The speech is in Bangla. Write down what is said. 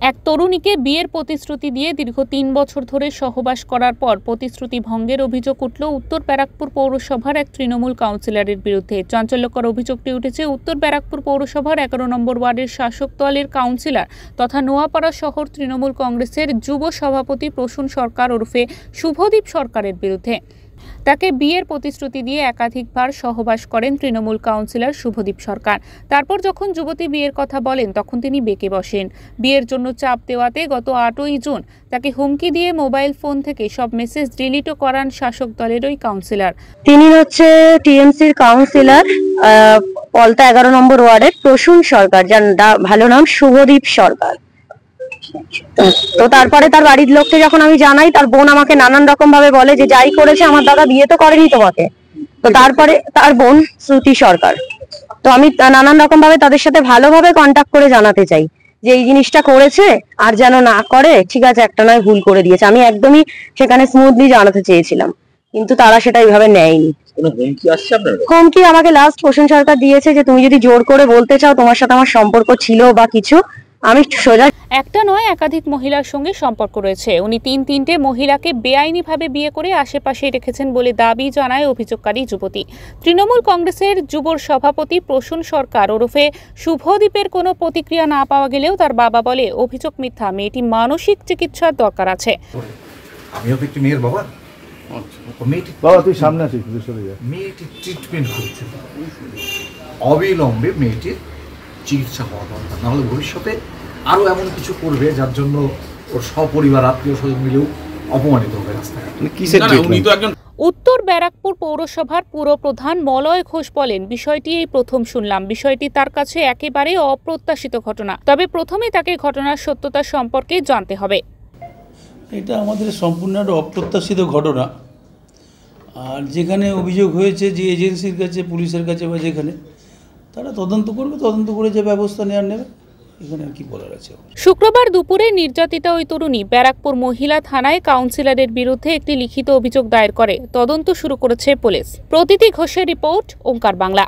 এক তরুণীকে বিয়ের প্রতিশ্রুতি দিয়ে দীর্ঘ ৩ বছর ধরে সহবাস করার পর প্রতিশ্রুতি ভঙ্গের অভিযোগ উঠল উত্তর ব্যারাকপুর পৌরসভার এক তৃণমূল কাউন্সিলরের বিরুদ্ধে। চাঞ্চল্যকর অভিযোগটি উঠেছে উত্তর ব্যারাকপুর পৌরসভার ১১ নম্বর ওয়ার্ডের শাসক দলের কাউন্সিলর তথা নোয়াপাড়া শহর তৃণমূল কংগ্রেসের যুব সভাপতি প্রসূন সরকার ওরফে শুভদীপ সরকারের বিরুদ্ধে। তাকে বিয়ের প্রতিশ্রুতি দিয়ে একাধিকবার সহবাস করেন তৃণমূল কাউন্সিলর শুভদীপ সরকার। তারপর যখন যুবতী বিয়ের কথা বলেন তখন তিনি বেঁকে বসেন। বিয়ের জন্য চাপ দেওয়াতে গত ৮ই জুন তাকে হুমকি দিয়ে মোবাইল ফোন থেকে সব মেসেজ ডিলিটও করান শাসক দলের ওই কাউন্সিলর। তিনি হচ্ছে টিএমসির কাউন্সিলর পলতা ১১ নম্বর ওয়ার্ডের প্রসূন সরকার, যার ভালো নাম শুভদীপ সরকার। তো তারপরে তার বাড়ির লোককে যখন আমি জানাই, তার বোন আমাকে নানান রকম ভাবে বলে যে যাই করেছে আমার দাদা বিয়ে তো করেনি তোমাকে। তো তারপরে তার বোন শ্রুতি সরকার, তো আমি নানান রকম ভাবে তাদের সাথে ভালোভাবে কন্ট্যাক্ট করে জানাতে চাই যে এই জিনিসটা করেছে আর যেন না করে। ঠিক আছে, একটা নয় ভুল করে দিয়েছে, আমি একদমই সেখানে স্মুথলি জানাতে চেয়েছিলাম, কিন্তু তারা সেটা এইভাবে নেয়নি। হুমকি আমাকে লাস্ট প্রসূন সরকার দিয়েছে যে তুমি যদি জোর করে বলতে চাও তোমার সাথে আমার সম্পর্ক ছিল বা কিছু, আমি সোজা। একটা নয় একাধিক মহিলার সঙ্গে সম্পর্ক রয়েছে। উনি তিনটে মহিলাকে বেআইনিভাবে বিয়ে করে আশেপাশে রেখেছেন বলে দাবি জানায় অভিযোগকারী যুবতী। তৃণমূল কংগ্রেসের যুব সভাপতি প্রসূন সরকার ওরফে শুভদীপের কোনো প্রতিক্রিয়া না পাওয়া গেলেও তার বাবা বলে অভিযোগ মিথ্যা, মেয়েটি মানসিক চিকিৎসার দরকার আছে। আমিও তো একটি মেয়ের বাবা। তুই সামনে আসিস, মেয়েটি ট্রিটমেন্ট করছে, অবিলম্বে মেয়েটির চিকিৎসা হওয়া দরকার, নাহলে ভবিষ্যতে আরো এমন কিছু করবে যার জন্য ওর সপরিবার আত্মীয় স্বজন মিলেও অপমানিত হবে রাস্তায়। উত্তর ব্যারাকপুর পৌরসভার পুরপ্রধান মলয় ঘোষ বলেন, বিষয়টি এই প্রথম শুনলাম। বিষয়টি তার কাছে একেবারে অপ্রত্যাশিত ঘটনা, তবে প্রথমে তাকে ঘটনার সত্যতা সম্পর্কে জানতে হবে। এটা আমাদের সম্পূর্ণ একটা অপ্রত্যাশিত ঘটনা। আর যেখানে অভিযোগ হয়েছে যে এজেন্সির কাছে, পুলিশের কাছে বা যেখানে, তারা তদন্ত করবে, তদন্ত করে যে ব্যবস্থা নেবে, এখানে আর কি বলার আছে। শুক্রবার দুপুরে নির্যাতিতা ওই তরুণী ব্যারাকপুর মহিলা থানায় কাউন্সিলরের বিরুদ্ধে একটি লিখিত অভিযোগ দায়ের করে তদন্ত শুরু করেছে পুলিশ। প্রতীতি ঘোষের রিপোর্ট, ওঙ্কার বাংলা।